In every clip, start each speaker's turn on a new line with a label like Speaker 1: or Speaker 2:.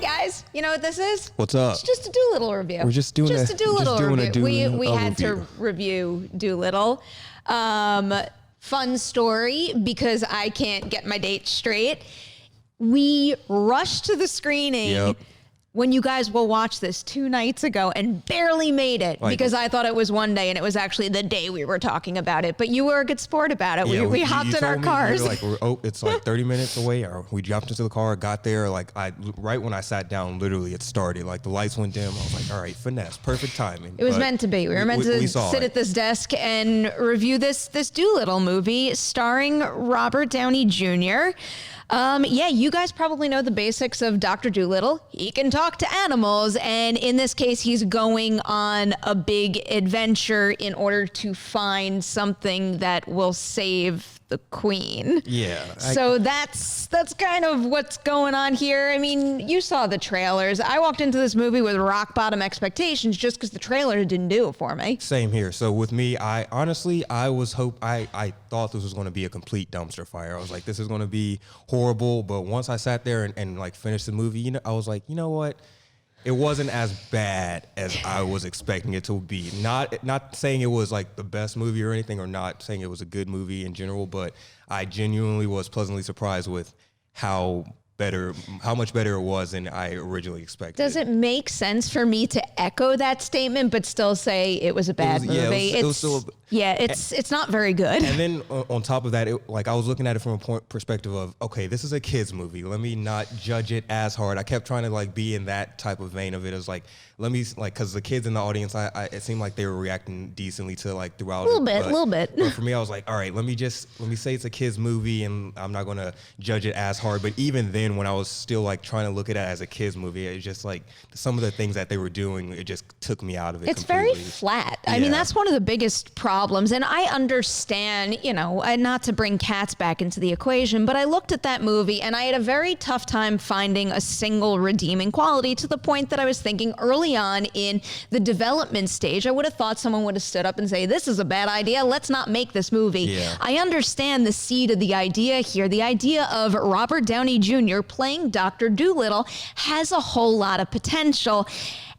Speaker 1: guys, you know what this is?
Speaker 2: What's up?
Speaker 1: It's just a Doolittle review.
Speaker 2: We're just doing
Speaker 1: a Doolittle review. We had
Speaker 2: review.
Speaker 1: to review Doolittle. Fun story because I can't get my dates straight. We rushed to the screening when you guys will watch this 2 nights ago and barely made it because I thought it was one day and it was actually the day we were talking about it. But you were a good sport about it.
Speaker 2: Yeah,
Speaker 1: we hopped in our cars.
Speaker 2: You were like, it's like 30 minutes away. Or we jumped into the car, got there. Like right when I sat down, literally it started. Like the lights went dim. I was like, all right, finesse, perfect timing.
Speaker 1: It was meant to be. We were meant to sit at this desk and review this Doolittle movie starring Robert Downey Jr. You guys probably know the basics of Dr. Dolittle. He can talk to animals, and in this case, he's going on a big adventure in order to find something that will save the queen.
Speaker 2: Yeah.
Speaker 1: So that's kind of what's going on here. I mean, you saw the trailers. I walked into this movie with rock bottom expectations just because the trailer didn't do it for me.
Speaker 2: Same here. So with me, I thought this was going to be a complete dumpster fire. I was like, this is going to be horrible. But once I sat there and like finished the movie, I was like, you know what? It wasn't as bad as I was expecting it to be. Not saying it was like the best movie or anything, or not saying it was a good movie in general, but I genuinely was pleasantly surprised with how much better it was than I originally expected.
Speaker 1: Does it make sense for me to echo that statement but still say it was a bad movie? It's not very good.
Speaker 2: And then on top of that, I was looking at it from a perspective of, okay, this is a kid's movie. Let me not judge it as hard. I kept trying to be in that type of vein of it. It was like, let me because the kids in the audience, it seemed like they were reacting decently to throughout.
Speaker 1: A little bit.
Speaker 2: But for me, I was like, all right, let me say it's a kid's movie, and I'm not gonna judge it as hard. But even then, when I was still trying to look at it as a kid's movie, it's just some of the things that they were doing, it just took me out of it.
Speaker 1: It's
Speaker 2: completely.
Speaker 1: very flat. I mean, that's one of the biggest problems. And I understand, not to bring cats back into the equation, but I looked at that movie and I had a very tough time finding a single redeeming quality, to the point that I was thinking early on in the development stage, I would have thought someone would have stood up and say, this is a bad idea. Let's not make this movie.
Speaker 2: Yeah.
Speaker 1: I understand the seed of the idea here. The idea of Robert Downey Jr. playing Dr. Dolittle has a whole lot of potential.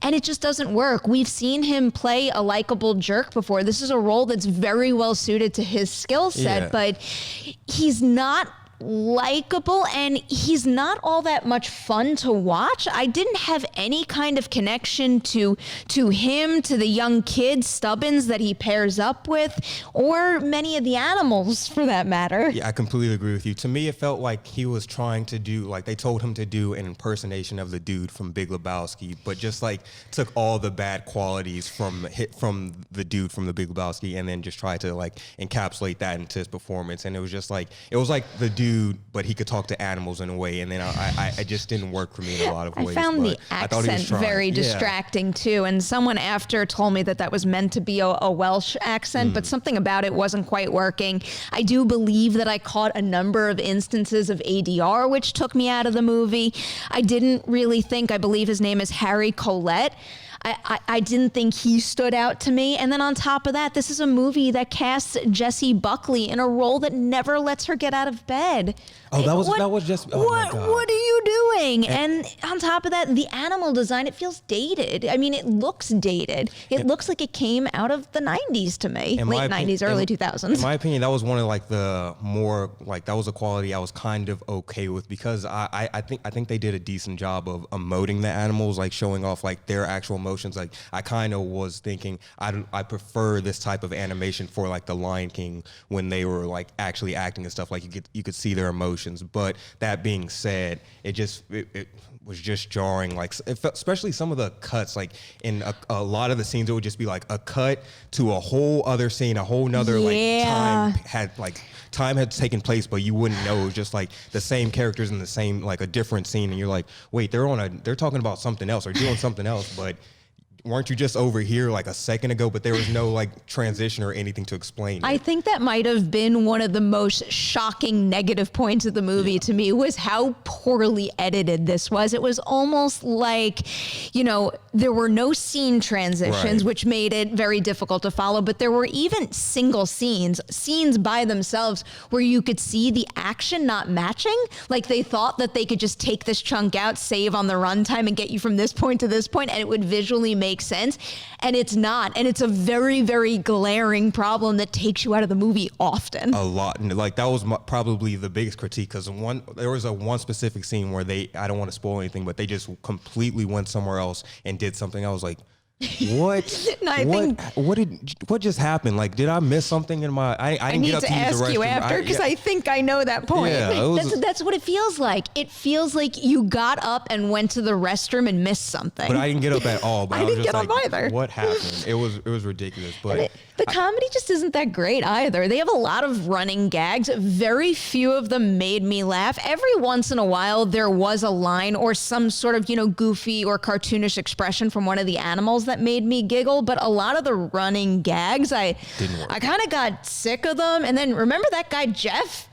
Speaker 1: And it just doesn't work. We've seen him play a likable jerk before. This is a role that's very well suited to his skill set, but he's not likable and he's not all that much fun to watch. I didn't have any kind of connection to him, to the young kid Stubbins that he pairs up with, or many of the animals for that matter.
Speaker 2: Yeah, I completely agree with you. To me, it felt like he was trying to do, they told him to do an impersonation of the dude from Big Lebowski, but just took all the bad qualities from the dude from the Big Lebowski and then just tried to encapsulate that into his performance. And it was just it was like the dude, but he could talk to animals in a way, and then I just didn't work for me in a lot of ways.
Speaker 1: I found the accent very distracting too, and someone after told me that was meant to be a Welsh accent, but something about it wasn't quite working. I do believe that I caught a number of instances of ADR, which took me out of the movie. I didn't really think, I believe his name is Harry Collette. I didn't think he stood out to me. And then on top of that, this is a movie that casts Jessie Buckley in a role that never lets her get out of bed.
Speaker 2: Oh, that was just. Oh
Speaker 1: what are you doing? And on top of that, the animal design, it feels dated. I mean, it looks dated. It looks like it came out of the 90s to me. Late 90s, early 2000s.
Speaker 2: In my opinion, that was one of the more that was a quality I was kind of okay with, because I think they did a decent job of emoting the animals, showing off their actual emotions. I kind of was thinking I prefer this type of animation for the Lion King, when they were actually acting and stuff. You could see their emotions. But that being said, it was just jarring. It felt, especially some of the cuts, in a lot of the scenes, it would just be a cut to a whole other scene, a whole nother time had taken place, but you wouldn't know. It was just the same characters in the same a different scene, and you're wait, they're talking about something else or doing something else, but weren't you just over here like a second ago? But there was no like transition or anything to explain it.
Speaker 1: I think that might have been one of the most shocking negative points of the movie to me, was how poorly edited this was. It was almost like, there were no scene transitions, which made it very difficult to follow, but there were even single scenes by themselves where you could see the action not matching. Like they thought that they could just take this chunk out, save on the runtime, and get you from this point to this point, and it would visually make sense, and it's not. And it's a very, very glaring problem that takes you out of the movie often.
Speaker 2: A lot. Like that was probably the biggest critique, because there was one specific scene where I don't want to spoil anything, but they just completely went somewhere else and did something. I was like, what?
Speaker 1: No,
Speaker 2: what just happened? Like, did I miss something in my? I didn't
Speaker 1: need
Speaker 2: get up
Speaker 1: to
Speaker 2: to use the
Speaker 1: ask you
Speaker 2: restroom.
Speaker 1: after, because I think I know that point.
Speaker 2: Yeah,
Speaker 1: that's what it feels like. It feels like you got up and went to the restroom and missed something.
Speaker 2: But I didn't get up at all. But I was
Speaker 1: didn't
Speaker 2: just
Speaker 1: get
Speaker 2: like,
Speaker 1: up either.
Speaker 2: What happened? It was ridiculous. But
Speaker 1: the comedy just isn't that great either. They have a lot of running gags. Very few of them made me laugh. Every once in a while, there was a line or some sort of, goofy or cartoonish expression from one of the animals that made me giggle. But a lot of the running gags, I kind of got sick of them. And then remember that guy, Jeff?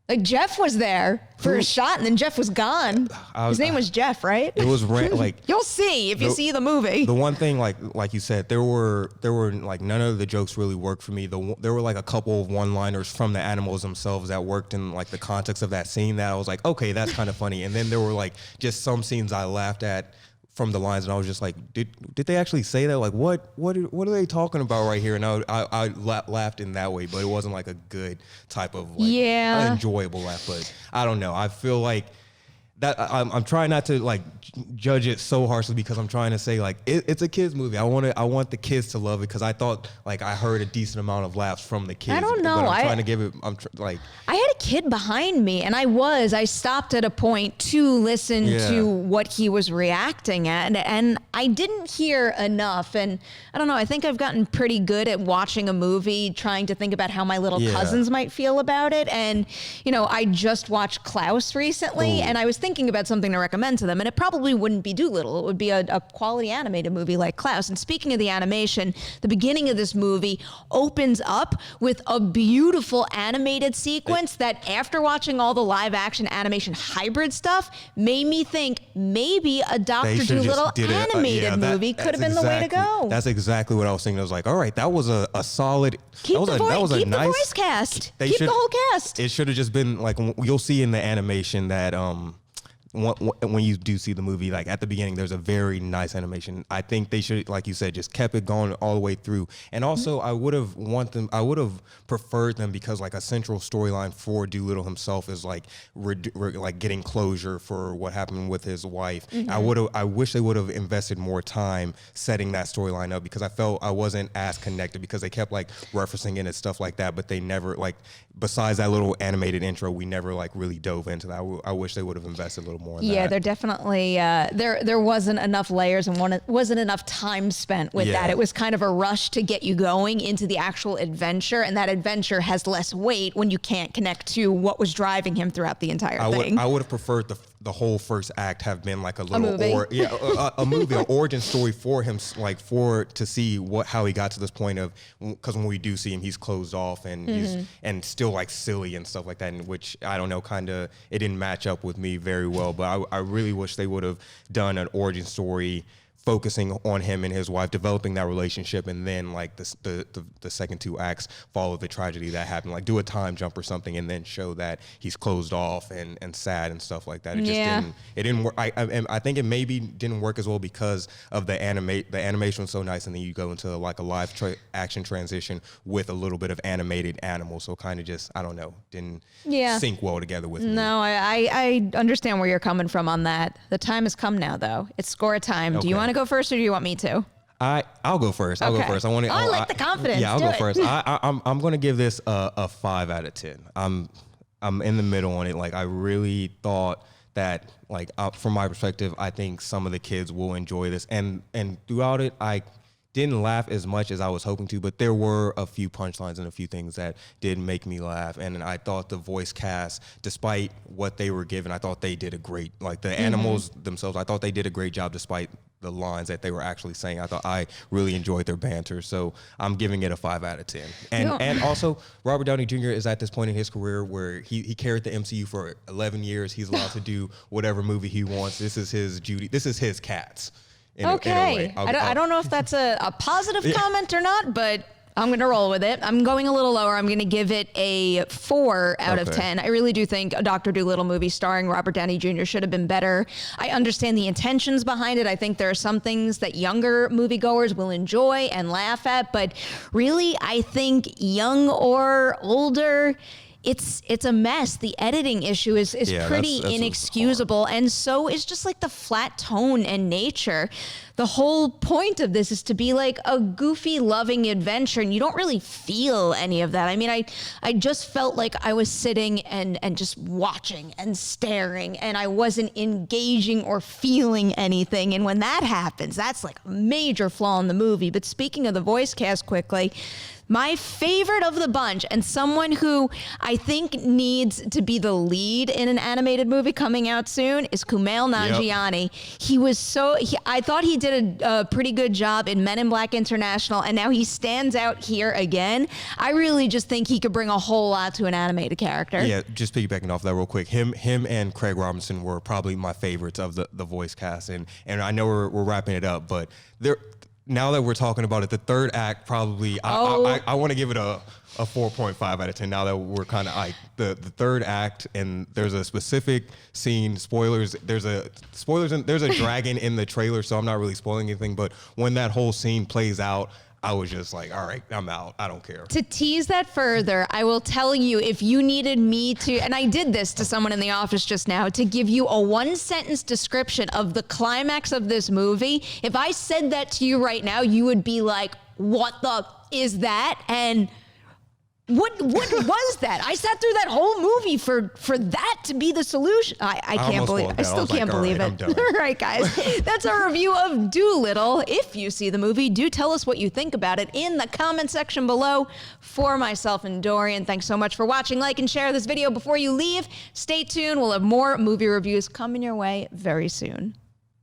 Speaker 1: Like Jeff was there for a shot, and then Jeff was gone. His name was Jeff, right?
Speaker 2: It was like
Speaker 1: you'll see if you see the movie.
Speaker 2: The one thing, like you said, there were like none of the jokes really worked for me. There were like a couple of one-liners from the animals themselves that worked in like the context of that scene that I was like, okay, that's kind of funny. And then there were like just some scenes I laughed at from the lines, and I was just like, did they actually say that? Like, what are they talking about right here? And I laughed in that way, but it wasn't like a good type of like enjoyable laugh. But I don't know. I feel like that I'm trying not to like judge it so harshly, because I'm trying to say like it's a kids movie. I want the kids to love it, because I thought like I heard a decent amount of laughs from the kids.
Speaker 1: I don't know.
Speaker 2: But I'm trying to give it. I
Speaker 1: had a kid behind me, and I stopped at a point to listen to what he was reacting at, and I didn't hear enough. And I don't know. I think I've gotten pretty good at watching a movie, trying to think about how my little cousins might feel about it. And I just watched Klaus recently, and I was thinking about something to recommend to them, and it probably wouldn't be Dolittle. It would be a quality animated movie like Klaus. And speaking of the animation, the beginning of this movie opens up with a beautiful animated sequence that, after watching all the live action animation hybrid stuff, made me think maybe a Dr. Dolittle animated movie could have been the way to go.
Speaker 2: That's exactly what I was thinking. I was like, all right, that was a solid.
Speaker 1: Keep the voice cast. Keep the whole cast.
Speaker 2: It should have just been like, you'll see in the animation that when you do see the movie, like at the beginning, there's a very nice animation. I think they should, like you said, just kept it going all the way through. And also, I would have preferred them, because like a central storyline for Dolittle himself is like like getting closure for what happened with his wife. I wish they would have invested more time setting that storyline up, because I felt I wasn't as connected, because they kept like referencing it and stuff like that, but they never, like, besides that little animated intro, we never like really dove into that. I wish they would have invested a little more in that.
Speaker 1: Yeah, there definitely there wasn't enough layers and wasn't enough time spent with that. It was kind of a rush to get you going into the actual adventure, and that adventure has less weight when you can't connect to what was driving him throughout the entire thing.
Speaker 2: I would have preferred the whole first act have been like a little
Speaker 1: movie.
Speaker 2: a movie, an origin story for him, like to see how he got to this point of, because when we do see him, he's closed off and he's and still like silly and stuff like that, in which I don't know, kind of it didn't match up with me very well. But I really wish they would have done an origin story focusing on him and his wife, developing that relationship, and then like the second two acts follow the tragedy that happened. Like do a time jump or something, and then show that he's closed off and sad and stuff like that. It just didn't work. I think it maybe didn't work as well because of the animation was so nice, and then you go into like a live action transition with a little bit of animated animals, so kind of just, I don't know, didn't sync well together with me.
Speaker 1: No, I understand where you're coming from on that. The time has come now, though. It's score time. Do you want to go first, or do you want me to?
Speaker 2: I'll go first. I'll go first.
Speaker 1: I like the confidence.
Speaker 2: Yeah, I'll go first. I'm going to give this a 5 out of 10. I'm in the middle on it. Like I really thought that, like from my perspective, I think some of the kids will enjoy this, and throughout it, I didn't laugh as much as I was hoping to, but there were a few punchlines and a few things that did make me laugh. And I thought the voice cast, despite what they were given, I thought they did a great, like the animals themselves, I thought they did a great job despite the lines that they were actually saying. I really enjoyed their banter, so I'm giving it a 5 out of 10. And also, Robert Downey Jr. is at this point in his career where he carried the MCU for 11 years. He's allowed to do whatever movie he wants. This is his Judy. This is his Cats. In a way.
Speaker 1: I don't know if that's a positive comment or not, but I'm going to roll with it. I'm going a little lower. I'm going to give it a 4 out of 10. I really do think a Dr. Dolittle movie starring Robert Downey Jr. should have been better. I understand the intentions behind it. I think there are some things that younger moviegoers will enjoy and laugh at, but really, I think young or older, it's a mess. The editing issue is pretty inexcusable, and so is just like the flat tone and nature. The whole point of this is to be like a goofy, loving adventure, and you don't really feel any of that. I mean, I just felt like I was sitting and just watching and staring, and I wasn't engaging or feeling anything. And when that happens, that's like a major flaw in the movie. But speaking of the voice cast quickly, my favorite of the bunch, and someone who I think needs to be the lead in an animated movie coming out soon, is Kumail Nanjiani. Yep. I thought he did a pretty good job in Men in Black International, and now he stands out here again. I really just think he could bring a whole lot to an animated character.
Speaker 2: Yeah, just piggybacking off that real quick, him and Craig Robinson were probably my favorites of the voice cast, and I know we're wrapping it up, but now that we're talking about it, the third act probably, I want to give it a 4.5 out of 10 now that we're kind of like the third act, and there's a specific scene, spoilers, there's a dragon in the trailer, so I'm not really spoiling anything, but when that whole scene plays out, I was just like, all right, I'm out. I don't care.
Speaker 1: To tease that further, I will tell you, if you needed me to, and I did this to someone in the office just now, to give you a 1-sentence description of the climax of this movie, if I said that to you right now, you would be like, what the is that? And what was that? I sat through that whole movie for that to be the solution. I can't believe it. I still can't believe it. All right, guys. That's our review of Dolittle. If you see the movie, do tell us what you think about it in the comment section below. For myself and Dorian, thanks so much for watching. Like and share this video before you leave. Stay tuned. We'll have more movie reviews coming your way very soon.